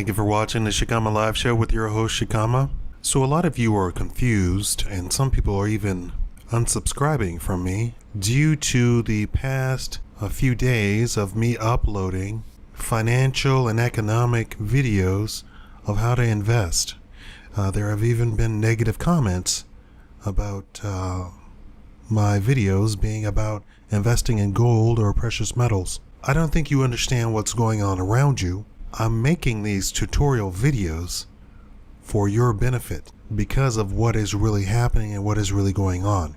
Thank you for watching the Shikama Live Show with your host Shikama. So a lot of you are confused, and some people are even unsubscribing from me due to the past few days of me uploading financial and economic videos of how to invest. There have even been negative comments about my videos being about investing in gold or precious metals. I don't think you understand what's going on around you. I'm making these tutorial videos for your benefit because of what is really happening and what is really going on.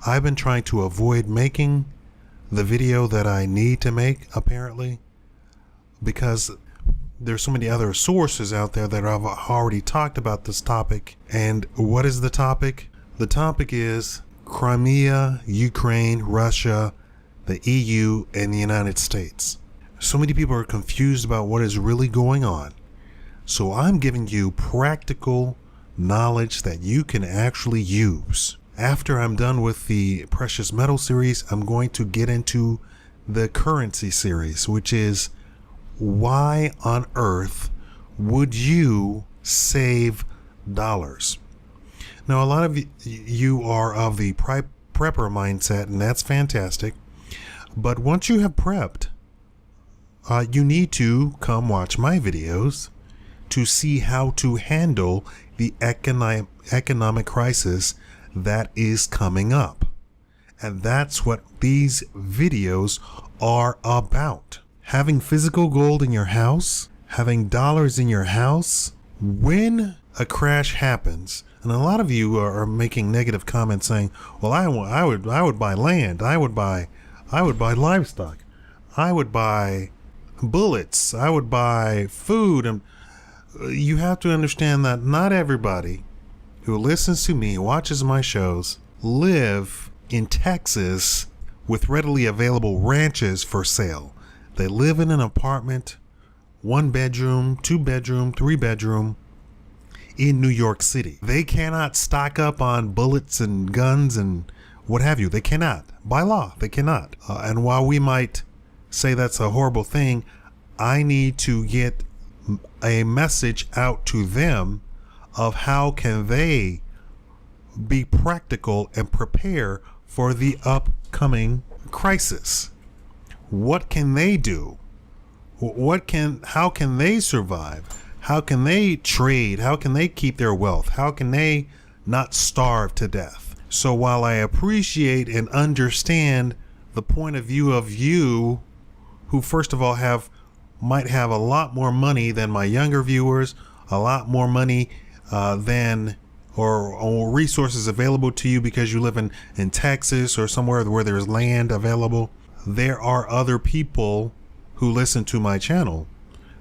I've been trying to avoid making the video that I need to make, apparently, because there's so many other sources out there that have already talked about this topic. And what is the topic? The topic is Crimea, Ukraine, Russia, the EU, and the United States. So many people are confused about what is really going on. So I'm giving you practical knowledge that you can actually use. After I'm done with the precious metal series, I'm going to get into the currency series, which is why on earth would you save dollars? Now, a lot of you are of the prepper mindset, and that's fantastic. But once you have prepped, you need to come watch my videos to see how to handle the economic crisis that is coming up. And that's what these videos are about. Having physical gold in your house, having dollars in your house, when a crash happens, and a lot of you are making negative comments saying, well, I would buy land, I would buy livestock, I would buy bullets, I would buy food. And you have to understand that not everybody who listens to me, watches my shows, live in Texas with readily available ranches for sale. They live in an apartment, 1 bedroom, 2 bedroom, 3 bedroom in New York City. They cannot stock up on bullets and guns and what have you. They cannot. By law, they cannot. And while we might say that's a horrible thing, I need to get a message out to them of how can they be practical and prepare for the upcoming crisis. What can they do? How can they survive? How can they trade? How can they keep their wealth? How can they not starve to death? So while I appreciate and understand the point of view of you who first of all might have a lot more money than my younger viewers, a lot more money than or resources available to you because you live in Texas or somewhere where there's land available. There are other people who listen to my channel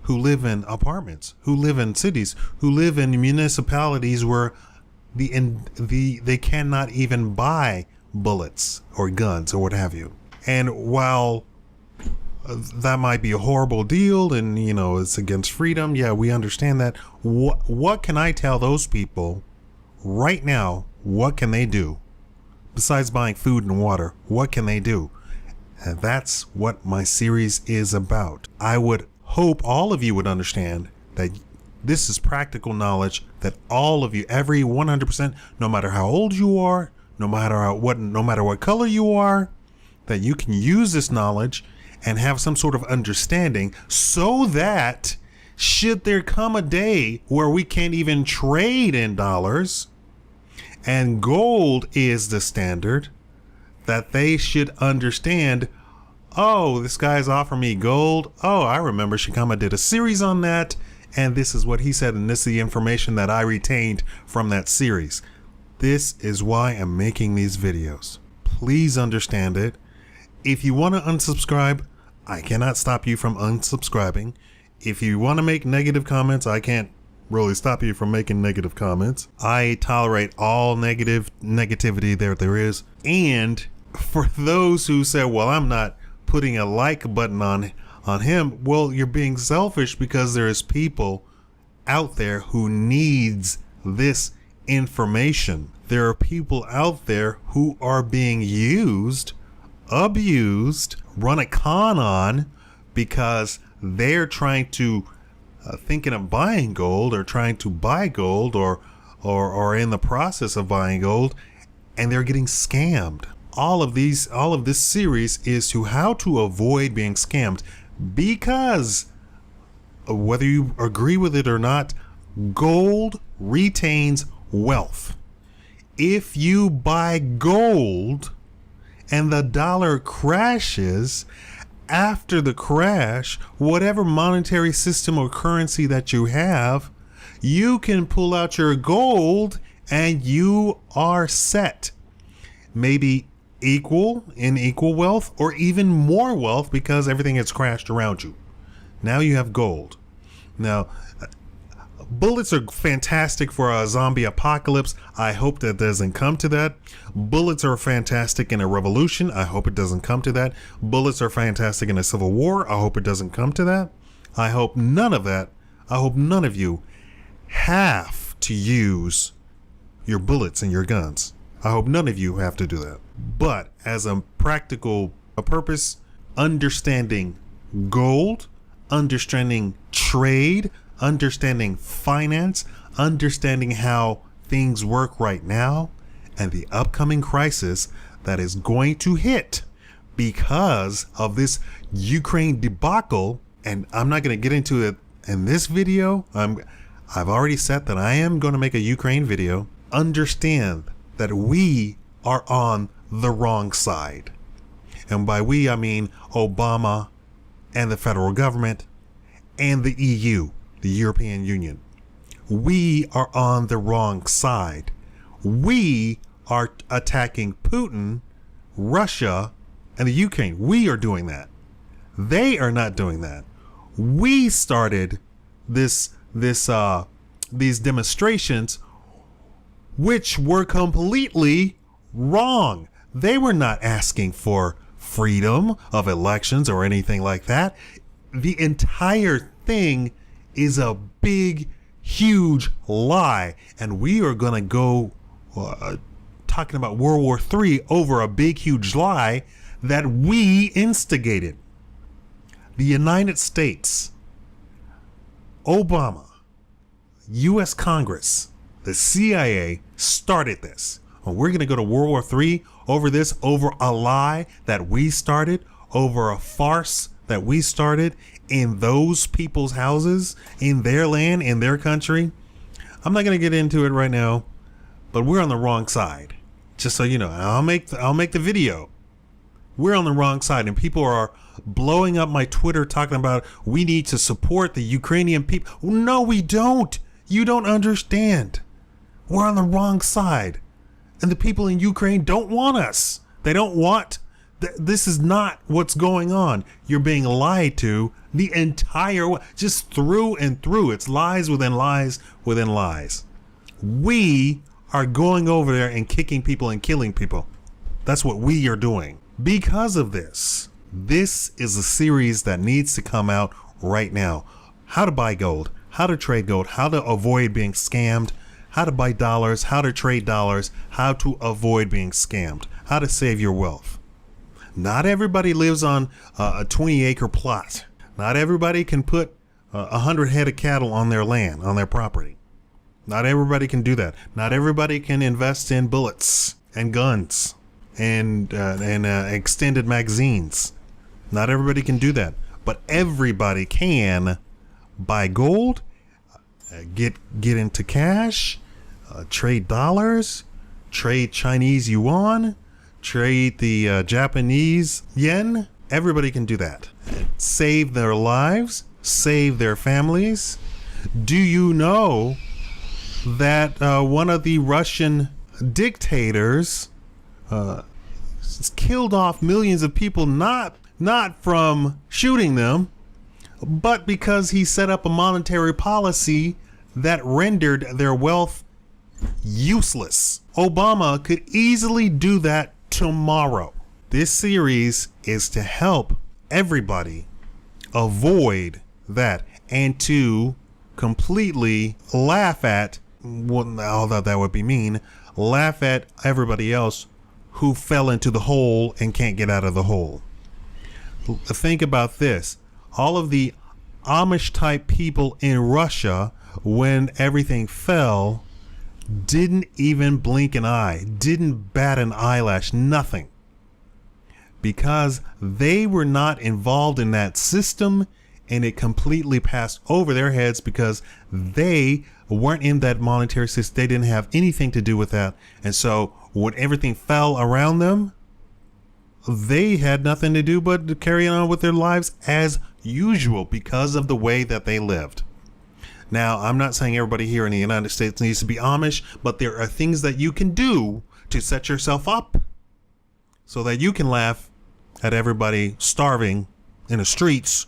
who live in apartments, who live in cities, who live in municipalities where they cannot even buy bullets or guns or what have you. And while that might be a horrible deal and it's against freedom, yeah, we understand that. What can I tell those people right now? What can they do besides buying food and water? What can they do? And that's what my series is about. I would hope all of you would understand that this is practical knowledge that all of you, every 100%, no matter how old you are, no matter what color you are, that you can use this knowledge and have some sort of understanding so that should there come a day where we can't even trade in dollars and gold is the standard, that they should understand, oh, this guy's offering me gold. Oh, I remember Shikama did a series on that, and this is what he said, and this is the information that I retained from that series. This is why I'm making these videos. Please understand it. If you want to unsubscribe, I cannot stop you from unsubscribing. If you want to make negative comments, I can't really stop you from making negative comments. I tolerate all negativity there is. And for those who say, well, I'm not putting a like button on him, well, you're being selfish because there's people out there who needs this information. There are people out there who are being used, abused, run a con on because they're trying to thinking of buying gold or trying to buy gold or in the process of buying gold, and they're getting scammed. All of this series is to how to avoid being scammed, because whether you agree with it or not, gold retains wealth. If you buy gold and the dollar crashes, after the crash, whatever monetary system or currency that you have, you can pull out your gold and you are set. Maybe equal wealth, or even more wealth, because everything has crashed around you. Now you have gold. Now, bullets are fantastic for a zombie apocalypse. I hope that doesn't come to that. Bullets are fantastic in a revolution. I hope it doesn't come to that. Bullets are fantastic in a civil war. I hope it doesn't come to that. I hope none of that. I hope none of you have to use your bullets and your guns. I hope none of you have to do that. But as a practical purpose, understanding gold, understanding trade, understanding finance, understanding how things work right now, and the upcoming crisis that is going to hit because of this Ukraine debacle. And I'm not going to get into it in this video. I've already said that I am going to make a Ukraine video. Understand that we are on the wrong side. And by we, I mean Obama and the federal government and the EU, the European Union. We are on the wrong side. We are attacking Putin, Russia, and the Ukraine. We are doing that. They are not doing that. We started these demonstrations, which were completely wrong. They were not asking for freedom of elections or anything like that. The entire thing is a big, huge lie. And we are going to go talking about World War III over a big, huge lie that we instigated. The United States, Obama, U.S. Congress, the CIA started this. And we're going to go to World War III over this, over a lie that we started, over a farce that we started in those people's houses, in their land, in their country. I'm not going to get into it right now, but we're on the wrong side. Just so you know, I'll make the video. We're on the wrong side, and people are blowing up my Twitter talking about we need to support the Ukrainian people. No, we don't. You don't understand. We're on the wrong side. And the people in Ukraine don't want us. They don't want. This is not what's going on. You're being lied to the entire way, just through and through. It's lies within lies within lies. We are going over there and kicking people and killing people. That's what we are doing. Because of this, this is a series that needs to come out right now. How to buy gold, how to trade gold, how to avoid being scammed, how to buy dollars, how to trade dollars, how to avoid being scammed, how to save your wealth. Not everybody lives on a 20-acre plot. Not everybody can put 100 head of cattle on their land, on their property. Not everybody can do that. Not everybody can invest in bullets and guns and extended magazines. Not everybody can do that. But everybody can buy gold, get into cash, trade dollars, trade Chinese yuan, trade the Japanese yen. Everybody can do that. Save their lives, save their families. Do you know that one of the Russian dictators killed off millions of people, not from shooting them, but because he set up a monetary policy that rendered their wealth useless? Obama could easily do that tomorrow. This series is to help everybody avoid that and to completely laugh at, although that would be mean, laugh at everybody else who fell into the hole and can't get out of the hole. Think about this. All of the Amish type people in Russia, when everything fell, didn't even blink an eye, didn't bat an eyelash, nothing. Because they were not involved in that system, and it completely passed over their heads because they weren't in that monetary system. They didn't have anything to do with that. And so when everything fell around them, they had nothing to do but to carry on with their lives as usual because of the way that they lived. Now, I'm not saying everybody here in the United States needs to be Amish, but there are things that you can do to set yourself up so that you can laugh at everybody starving in the streets,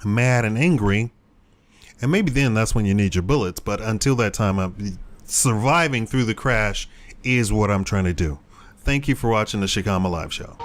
mad and angry. And maybe then that's when you need your bullets. But until that time, surviving through the crash is what I'm trying to do. Thank you for watching the Shikama Live Show.